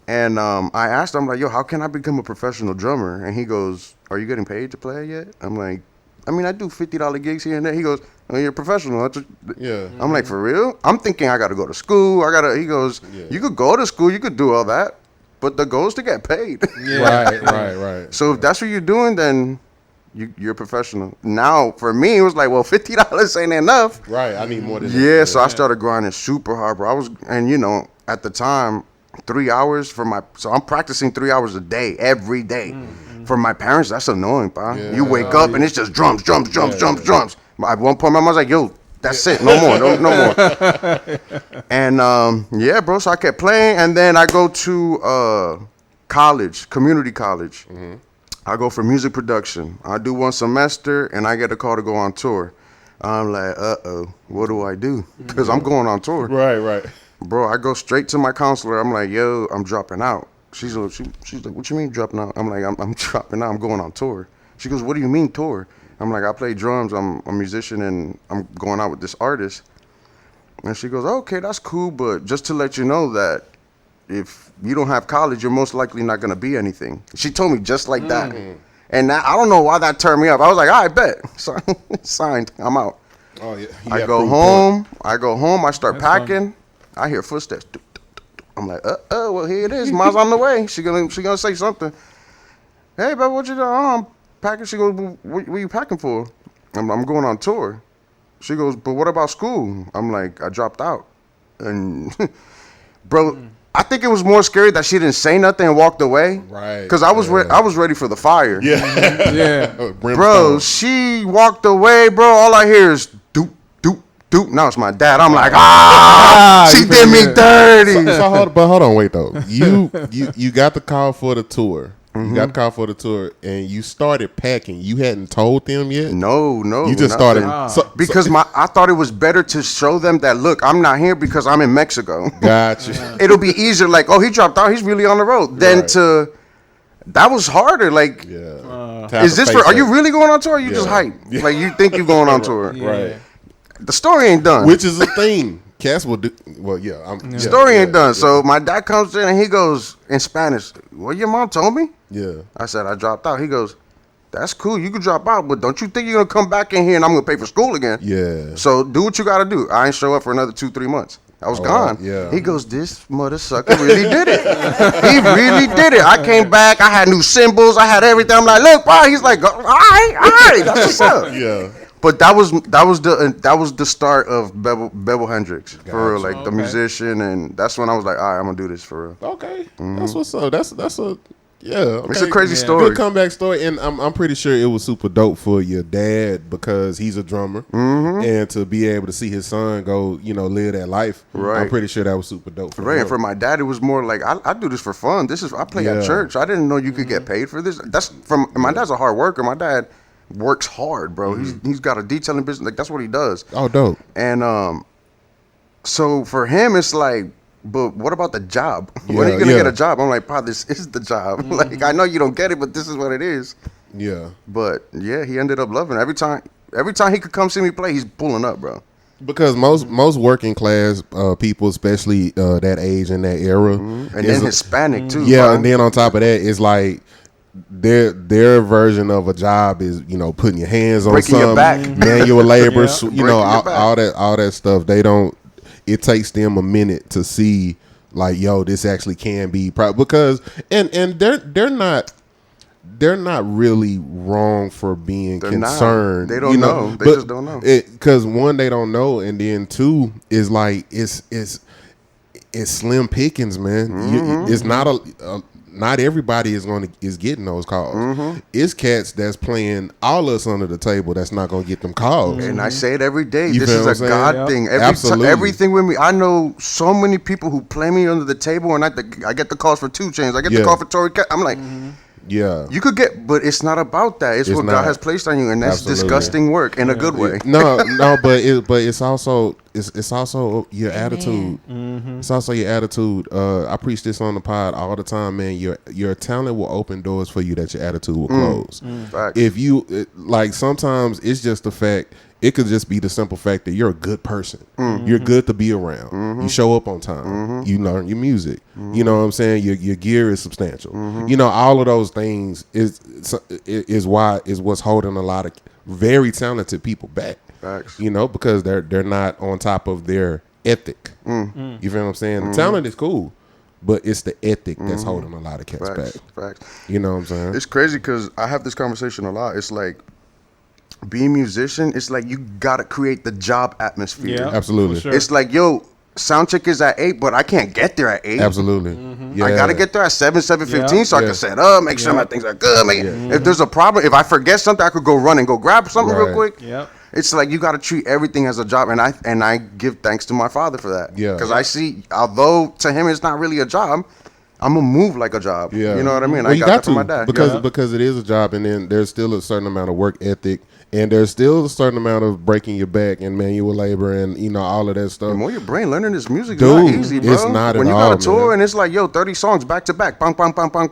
And I asked him, like, yo, how can I become a professional drummer? And he goes, are you getting paid to play yet? I'm like, I mean, I do $50 gigs here and there. He goes, oh, you're a professional. I'm like, for real? I'm thinking I got to go to school. He goes, you could go to school. You could do all that. But the goal is to get paid. Right. So if that's what you're doing, then you're a professional. Now, for me, it was like, well, $50 ain't enough. Right. I need more than that. Yeah, so I started grinding super hard, bro. At the time, 3 hours so I'm practicing 3 hours a day, every day. For my parents, that's annoying, bro. Yeah. You wake up and it's just drums. At one point, my mom's like, yo, that's it, no more, no more. And bro, so I kept playing, and then I go to community college. I go for music production. I do 1 semester, and I get a call to go on tour. I'm like, what do I do? Because I'm going on tour. Right. Bro, I go straight to my counselor. I'm like, yo, I'm dropping out. She's like, what you mean dropping out? I'm like, I'm dropping out. I'm going on tour. She goes, what do you mean tour? I'm like, I play drums. I'm a musician, and I'm going out with this artist. And she goes, okay, that's cool, but just to let you know that if you don't have college, you're most likely not going to be anything. She told me just like that. And I don't know why that turned me up. I was like, all right, bet. Signed. I'm out. Oh, yeah. I go home. I start packing. I hear footsteps. I'm like, well, here it is. Mom's on the way. She gonna say something. Hey, babe, what you doing? Oh, I'm packing. She goes, what are you packing for? I'm going on tour. She goes, but what about school? I'm like, I dropped out. And, bro, I think it was more scary that she didn't say nothing and walked away. Right. Because I was ready for the fire. Yeah. Bro, she walked away, bro. All I hear is doop. Now it's my dad. I'm like, she did me dirty. So hold on, wait though. You got the call for the tour. You got the call for the tour, and you started packing. You hadn't told them yet? No. You just started. I thought it was better to show them that, look, I'm not here because I'm in Mexico. Gotcha. It'll be easier, like, oh, he dropped out. He's really on the road. Then that was harder. Like, is this are you really going on tour? Or you just hype? Yeah. Like, you think you're going on tour. Right. The story ain't done. Which is the thing. Cass will do. Well, the story ain't done. So my dad comes in and he goes in Spanish, well, your mom told me? Yeah. I said, I dropped out. He goes, that's cool. You can drop out, but don't you think you're going to come back in here and I'm going to pay for school again? Yeah. So do what you got to do. I ain't show up for another 2-3 months. I was gone. Yeah. He goes, this mother sucker really did it. He really did it. I came back. I had new cymbals. I had everything. I'm like, look, bro. He's like, all right. That's what's up. Yeah. But that was the start of Bevel Hendrix, for real, like the musician, and that's when I was like, all right, I'm gonna do this for real. Okay, that's what's up. That's a okay. It's a crazy story. Good comeback story, and I'm pretty sure it was super dope for your dad because he's a drummer, and to be able to see his son go, live that life. Right. I'm pretty sure that was super dope. For him. And for my dad, it was more like I do this for fun. I play at church. I didn't know you could get paid for this. My dad's a hard worker. My dad works hard, bro. He's got a detailing business. Like, that's what he does. Oh, dope. And so for him, it's like, but what about the job? When are you gonna get a job? I'm like, Pa, this is the job. Like, I know you don't get it, but this is what it is. Yeah. But yeah, he ended up loving it. Every time he could come see me play, he's pulling up, bro. Because most working class people, especially that age and that era, and then Hispanic too. Yeah, bro. And then on top of that, it's like their version of a job is putting your hands on breaking something, your back, manual labor, all that stuff. They don't. It takes them a minute to see like, yo, this actually can be because and they're not really wrong for being concerned. They don't know. They just don't know. Because one, they don't know, and then two is like it's slim pickings, man. It's not everybody is getting those calls. It's cats that's playing all us under the table that's not gonna get them calls. And I say it every day. You this is a God thing. Everything with me. I know so many people who play me under the table, and I get the calls for 2 Chainz. I get the call for Tory Cat. I'm like, yeah, you could get, but it's not about that. It's what God has placed on you, and that's disgusting work in a good way. No, but it's also your attitude. It's also your attitude. I preach this on the pod all the time, man. Your talent will open doors for you that your attitude will close. Facts. If you like, sometimes it's just the fact It could just be the simple fact that you're a good person. You're good to be around. You show up on time. You learn your music. You know what I'm saying? Your gear is substantial. You know, all of those things is what's holding a lot of very talented people back. Facts. You know, because they're not on top of their ethic. You feel what I'm saying? The talent is cool, but it's the ethic that's holding a lot of cats back. Facts. You know what I'm saying? It's crazy because I have this conversation a lot. It's like, being a musician, it's like you gotta create the job atmosphere. Yeah, absolutely. Sure. It's like, yo, sound check is at 8, but I can't get there at 8. Absolutely. Yeah. I gotta get there at 7:15 so I can set up, make sure my things are good. If there's a problem, if I forget something, I could go run and go grab something real quick. Yep. It's like you gotta treat everything as a job, and I give thanks to my father for that. Yeah. Because I see, although to him it's not really a job, I'm gonna move like a job. Yeah. You know what I mean? Well, I got that from my dad. Because it is a job, and then there's still a certain amount of work ethic. And there's still a certain amount of breaking your back and manual labor and, you know, all of that stuff. More your brain learning this music is not easy, bro. It's not when at you all, got a tour man. and it's like, yo, 30 songs back to back, bang, bang, bang, bang, bang.